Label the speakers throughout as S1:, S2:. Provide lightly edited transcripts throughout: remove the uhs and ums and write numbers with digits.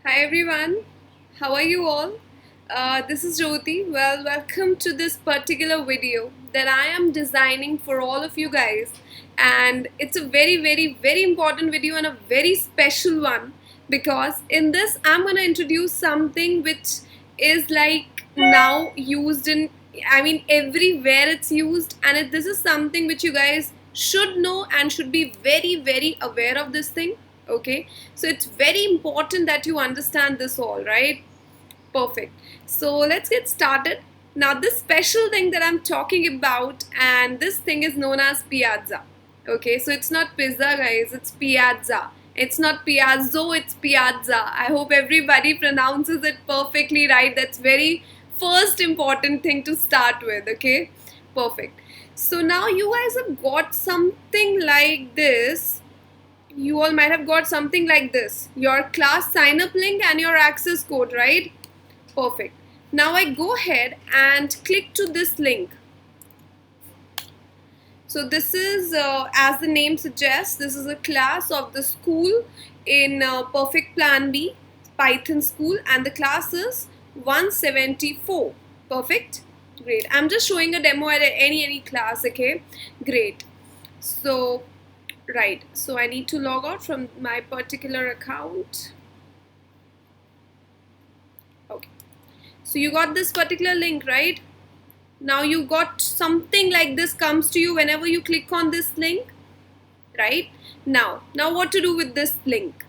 S1: Hi everyone, how are you all? This is Jyoti. Well, welcome to this particular video that I am designing for all of you guys, and it's a very important video and a very special one because in this I'm going to introduce something which is like now used in, everywhere it's used, and this is something which you guys should know and should be very aware of this thing. Okay, so it's very important that you understand this all, right? Perfect. So let's get started. Now, this special thing that I'm talking about, and this thing is known as piazza. Okay, so it's not pizza, guys, it's piazza. It's not piazzo, it's piazza. I hope everybody pronounces it perfectly right. That's very first important thing to start with, okay? Perfect. So now you guys have got something like this. You all might have got something like this: your class sign up link and your access code, right? Perfect. Now I go ahead and click to this link. So this is, as the name suggests, this is a class of the school in Perfect Plan B, Python school, and the class is 174. Perfect. Great. I'm just showing a demo at any class. Okay. Great. So right, so I need to log out from my particular account. Okay, so you got this particular link, right? Now you got something like this comes to you whenever you click on this link, right? Now what to do with this link?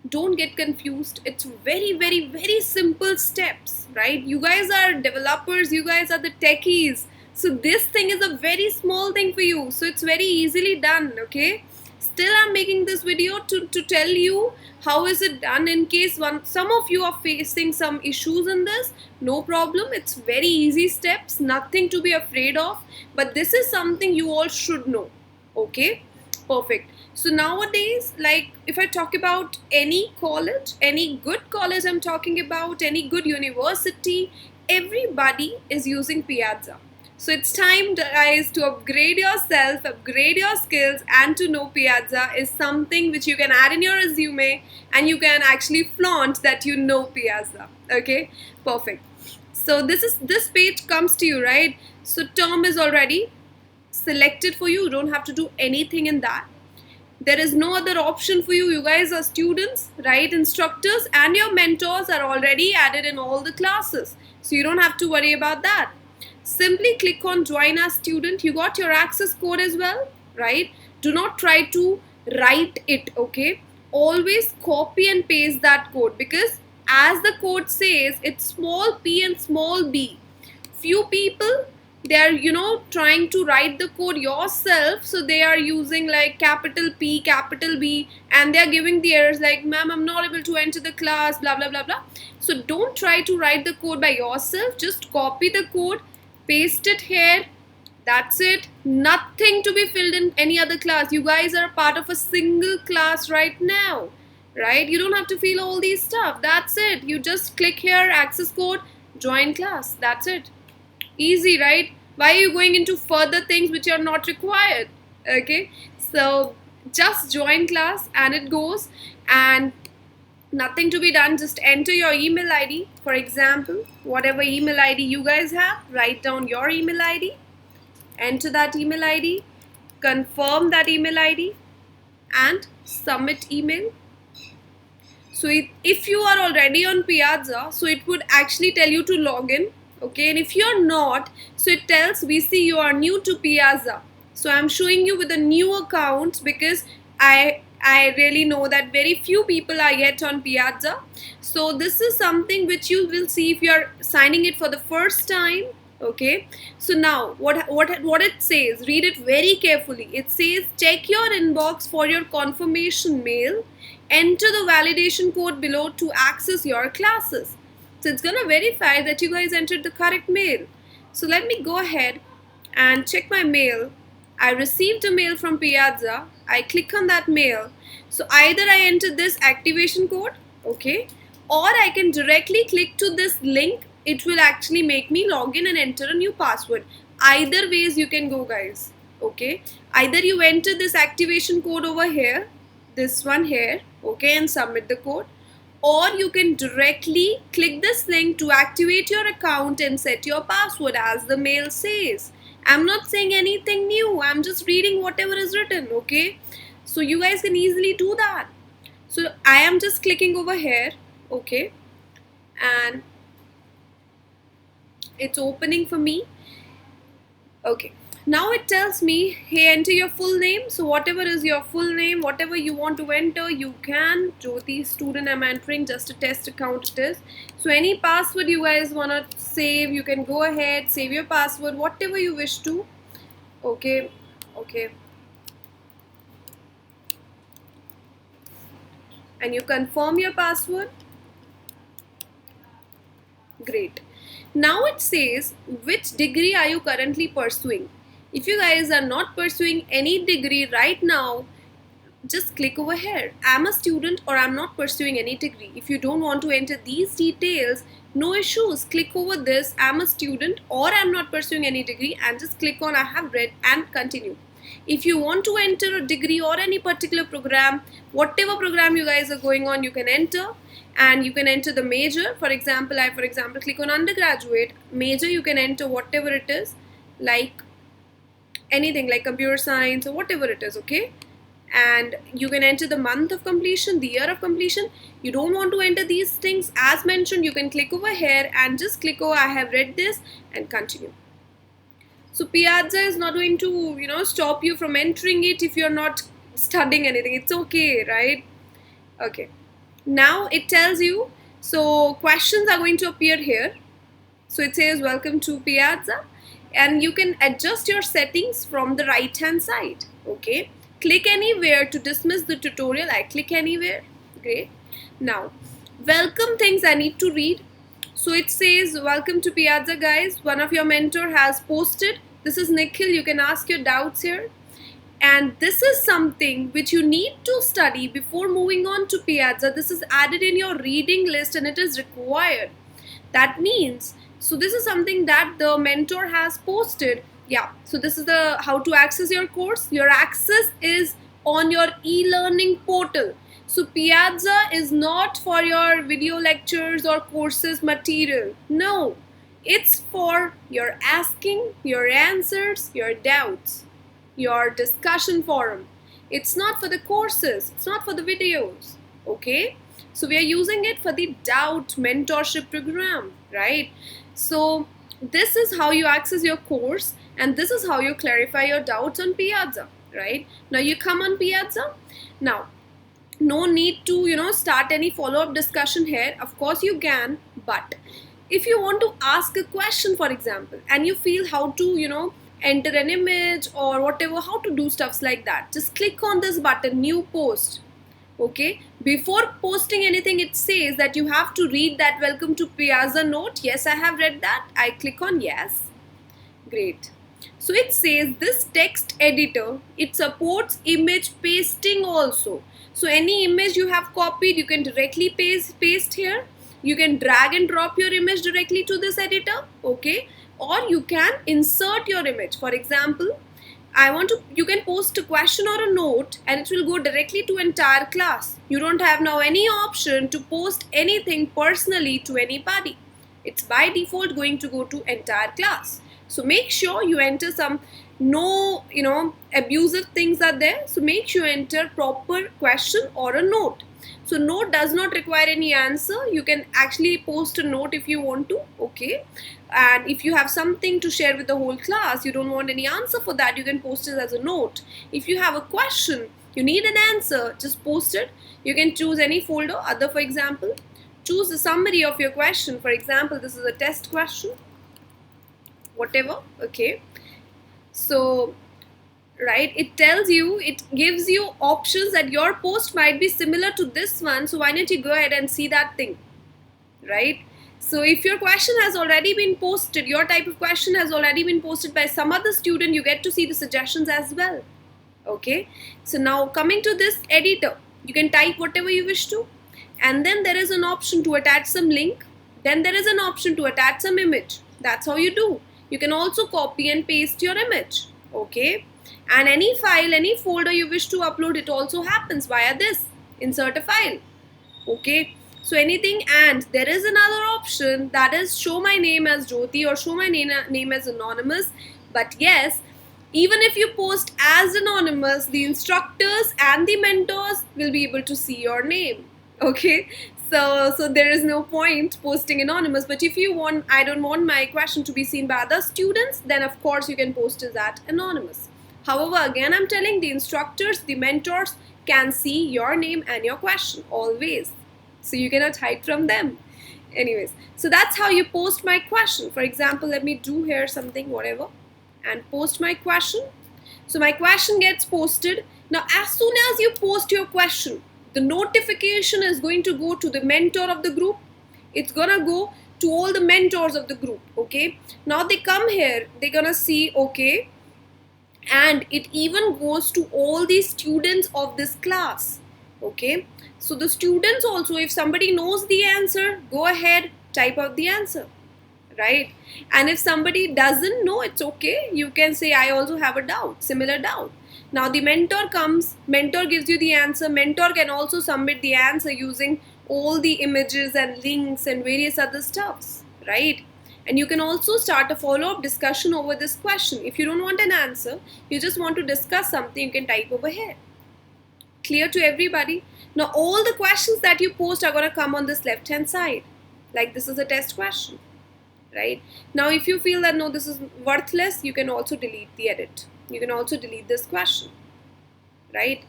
S1: Don't get confused. It's very simple steps, right? You guys are developers, you guys are the techies, so this thing is a very small thing for you, so it's very easily done. Okay, still I'm making this video to tell you how is it done, in case some of you are facing some issues in this. No problem, it's very easy steps, nothing to be afraid of, but this is something you all should know. Okay, perfect. So nowadays, like if I talk about any college, any good college I'm talking about, any good university, everybody is using Piazza. So it's time, guys, to upgrade yourself, upgrade your skills, and to know Piazza is something which you can add in your resume and you can actually flaunt that you know Piazza. Okay, perfect. So this page comes to you, right? So term is already selected for you. You don't have to do anything in that. There is no other option for you. You guys are students, right? Instructors and your mentors are already added in all the classes, so you don't have to worry about that. Simply click on join as student. You got your access code as well, right? Do not try to write it. Okay, always copy and paste that code, because as the code says, it's small p and small b. Few people, they are trying to write the code yourself, so they are using like capital P, capital B, and they are giving the errors like, ma'am, I'm not able to enter the class, blah blah blah blah. So don't try to write the code by yourself. Just copy the code, paste it here. That's it. Nothing to be filled in any other class. You guys are part of a single class right now, right? You don't have to fill all these stuff. That's it. You just click here, access code, join class. That's it. Easy, right? Why are you going into further things which are not required? Okay, so just join class and it goes, and nothing to be done. Just enter your email ID. For example, whatever email ID you guys have, write down your email ID, enter that email ID, confirm that email ID, and submit email. So if you are already on Piazza, so it would actually tell you to log in. Okay, and if you're not, so it tells VC you are new to Piazza. So I'm showing you with a new account, because I really know that very few people are yet on Piazza. So this is something which you will see if you are signing it for the first time. Okay, so now what it says, read it very carefully. It says, check your inbox for your confirmation mail, enter the validation code below to access your classes. So it's gonna verify that you guys entered the correct mail. So let me go ahead and check my mail. I received a mail from Piazza. I click on that mail. So either I enter this activation code, okay, or I can directly click to this link. It will actually make me log in and enter a new password. Either ways you can go, guys. Okay, either you enter this activation code over here, this one here, okay, and submit the code, or you can directly click this link to activate your account and set your password as the mail says. I'm not saying anything new, I'm just reading whatever is written, okay? So you guys can easily do that. So I am just clicking over here, okay, and it's opening for me. Okay, now it tells me, hey, enter your full name. So whatever is your full name, whatever you want to enter, you can. Jyoti student I'm entering, just a test account it is. So any password you guys want to save, you can go ahead, save your password, whatever you wish to. Okay, okay. And you confirm your password. Great. Now it says, which degree are you currently pursuing? If you guys are not pursuing any degree right now, just click over here. I'm a student or I'm not pursuing any degree. If you don't want to enter these details, no issues. Click over this, I'm a student or I'm not pursuing any degree, and just click on I have read and continue. If you want to enter a degree or any particular program, whatever program you guys are going on, you can enter. And you can enter the major. For example, I click on undergraduate. Major, you can enter whatever it is, like anything like computer science or whatever it is, okay? And you can enter the month of completion, the year of completion. You don't want to enter these things as mentioned, you can click over here and just click over I have read this and continue. So Piazza is not going to, stop you from entering it if you're not studying anything. It's okay, right? Okay. Now it tells you, so questions are going to appear here. So it says welcome to Piazza, and you can adjust your settings from the right hand side, okay? Click anywhere to dismiss the tutorial. I click anywhere. Great. Now welcome things I need to read. So it says welcome to Piazza guys, one of your mentor has posted. This is Nikhil, you can ask your doubts here. And this is something which you need to study before moving on to Piazza. This is added in your reading list and it is required. That means, so this is something that the mentor has posted. Yeah, so this is the how to access your course. Your access is on your e-learning portal. So Piazza is not for your video lectures or courses material. No, it's for your asking, your answers, your doubts, your discussion forum. It's not for the courses, it's not for the videos, okay? So we are using it for the doubt mentorship program, right? So this is how you access your course and this is how you clarify your doubts on Piazza, right? Now you come on Piazza. Now no need to start any follow-up discussion here. Of course you can, but if you want to ask a question, for example, and you feel how to enter an image or whatever, how to do stuffs like that, just click on this button, new post, okay? Before posting anything, it says that you have to read that welcome to Piazza note. Yes, I have read that. I click on yes. Great. So it says this text editor, it supports image pasting also. So any image you have copied, you can directly paste here. You can drag and drop your image directly to this editor, okay? Or you can insert your image. For example, you can post a question or a note and it will go directly to entire class. You don't have now any option to post anything personally to anybody. It's by default going to go to entire class. So make sure you enter some abusive things are there. So make sure you enter proper question or a note. So note does not require any answer. You can actually post a note if you want to, okay? And if you have something to share with the whole class, you don't want any answer for that, you can post it as a note. If you have a question, you need an answer, just post it. You can choose any folder, other for example. Choose the summary of your question. For example, this is a test question, whatever, okay? So right, it tells you, it gives you options that your post might be similar to this one, so why don't you go ahead and see that thing, right? So if your question has already been posted, your type of question has already been posted by some other student, you get to see the suggestions as well, okay? So now coming to this editor, you can type whatever you wish to, and then there is an option to attach some link, then there is an option to attach some image. That's how you do. You can also copy and paste your image, okay? And any file, any folder you wish to upload, it also happens via this, insert a file, okay? So anything, and there is another option, that is show my name as Jyoti or show my name as anonymous. But yes, even if you post as anonymous, the instructors and the mentors will be able to see your name. Okay, so there is no point posting anonymous. But if you want, I don't want my question to be seen by other students, then of course you can post as that anonymous. However, again, I'm telling, the instructors, the mentors can see your name and your question always, so you cannot hide from them. Anyways, so that's how you post my question. For example, let me do here something, whatever, and post my question. So my question gets posted. Now as soon as you post your question, the notification is going to go to the mentor of the group. It's gonna go to all the mentors of the group. Okay, now they come here, they're gonna see, okay, and it even goes to all the students of this class. Okay, so the students also, if somebody knows the answer, go ahead, type out the answer, right? And if somebody doesn't know, it's okay, you can say I also have a doubt, similar doubt. Now the mentor comes, mentor gives you the answer. Mentor can also submit the answer using all the images and links and various other stuffs, right? And you can also start a follow-up discussion over this question. If you don't want an answer, you just want to discuss something, you can type over here. Clear to everybody? Now all the questions that you post are going to come on this left hand side, like this is a test question, right? Now if you feel that no, this is worthless, you can also delete the edit. You can also delete this question, right?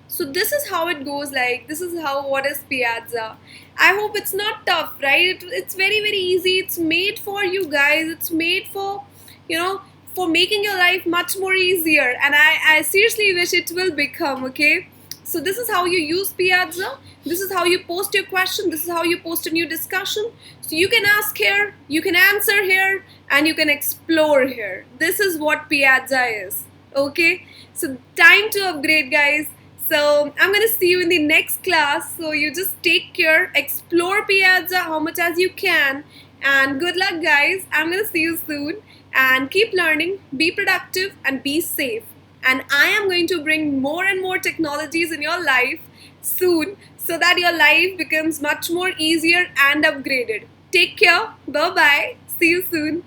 S1: So this is how it goes, like this is how, what is Piazza. I hope it's not tough, right? It's very easy. It's made for you guys. It's made for, you know, for making your life much more easier, and I seriously wish it will become, okay? So this is how you use Piazza. This is how you post your question. This is how you post a new discussion. So you can ask here, you can answer here, and you can explore here. This is what Piazza is, okay? So time to upgrade, guys. So I'm gonna see you in the next class. So you just take care, explore Piazza how much as you can, and good luck, guys. I'm gonna see you soon, and keep learning, be productive, and be safe. And I am going to bring more and more technologies in your life soon, so that your life becomes much more easier and upgraded. Take care. Bye bye. See you soon.